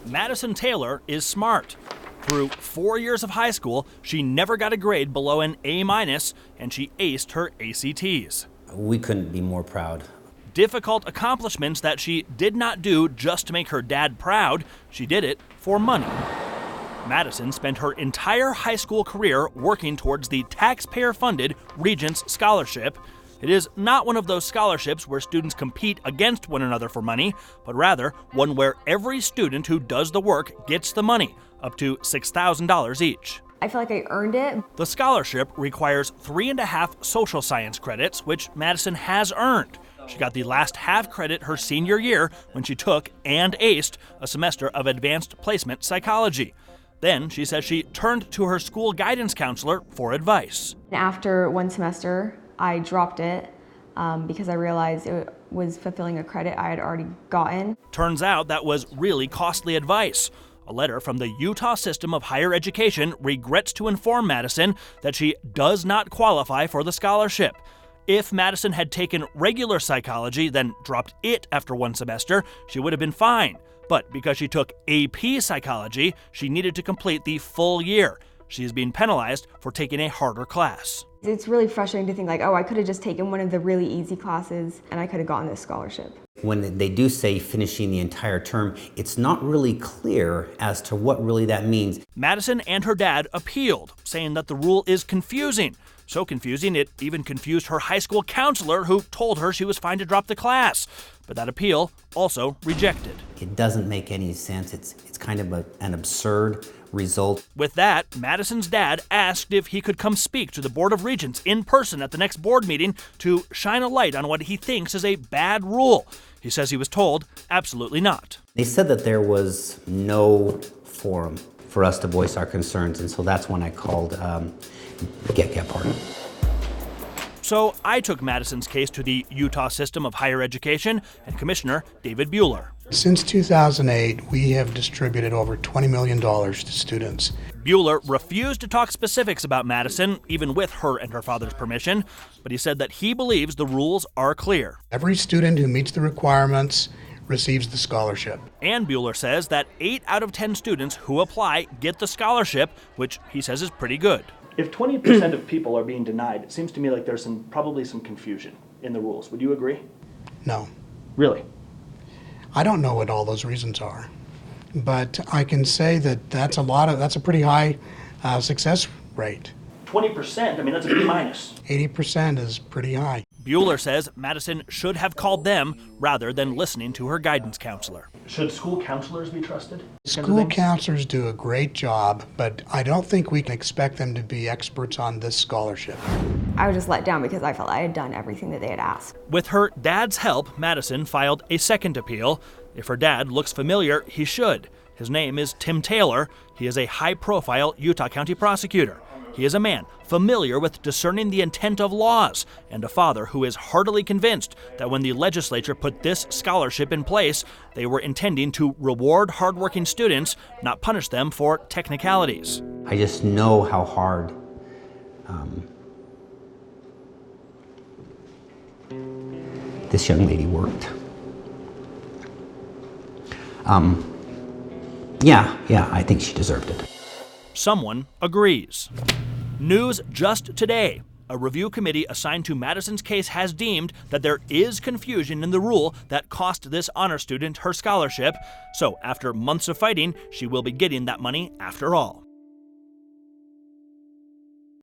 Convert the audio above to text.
Madison Taylor is smart. Through 4 years of high school, she never got a grade below an A-, and she aced her ACTs. We couldn't be more proud. Difficult accomplishments that she did not do just to make her dad proud. She did it for money. Madison spent her entire high school career working towards the taxpayer-funded Regents Scholarship. It is not one of those scholarships where students compete against one another for money, but rather one where every student who does the work gets the money, up to $6,000 each. I feel like I earned it. The scholarship requires 3.5 social science credits, which Madison has earned. She got the last half credit her senior year when she took and aced a semester of advanced placement psychology. Then she says she turned to her school guidance counselor for advice. After one semester, I dropped it because I realized it was fulfilling a credit I had already gotten. Turns out that was really costly advice. A letter from the Utah System of Higher Education regrets to inform Madison that she does not qualify for the scholarship. If Madison had taken regular psychology, then dropped it after one semester, she would have been fine. But because she took AP psychology, she needed to complete the full year. She is being penalized for taking a harder class. It's really frustrating to think like, oh, I could have just taken one of the really easy classes and I could have gotten this scholarship. When they do say finishing the entire term, it's not really clear as to what really that means. Madison and her dad appealed, saying that the rule is confusing. So confusing, it even confused her high school counselor, who told her she was fine to drop the class. But that appeal also rejected. It doesn't make any sense. It's kind of an absurd result. With that, Madison's dad asked if he could come speak to the Board of Regents in person at the next board meeting to shine a light on what he thinks is a bad rule. He says he was told absolutely not. They said that there was no forum for us to voice our concerns, and so that's when I called Get Party. So I took Madison's case to the Utah System of Higher Education and Commissioner David Bueller. Since 2008, we have distributed over $20 million to students. Bueller refused to talk specifics about Madison, even with her and her father's permission, but he said that he believes the rules are clear. Every student who meets the requirements receives the scholarship. And Bueller says that 8 out of 10 students who apply get the scholarship, which he says is pretty good. If 20% of people are being denied, it seems to me like there's probably some confusion in the rules. Would you agree? No. Really? I don't know what all those reasons are, but I can say that that's a pretty high success rate. 20%, I mean, that's a B-. 80% is pretty high. Bueller says Madison should have called them rather than listening to her guidance counselor. Should school counselors be trusted? School counselors do a great job, but I don't think we can expect them to be experts on this scholarship. I was just let down because I felt I had done everything that they had asked. With her dad's help, Madison filed a second appeal. If her dad looks familiar, he should. His name is Tim Taylor. He is a high-profile Utah County prosecutor. He is a man familiar with discerning the intent of laws and a father who is heartily convinced that when the legislature put this scholarship in place, they were intending to reward hardworking students, not punish them for technicalities. I just know how hard this young lady worked. Yeah, I think she deserved it. Someone agrees. News just today. A review committee assigned to Madison's case has deemed that there is confusion in the rule that cost this honor student her scholarship. So after months of fighting, she will be getting that money after all.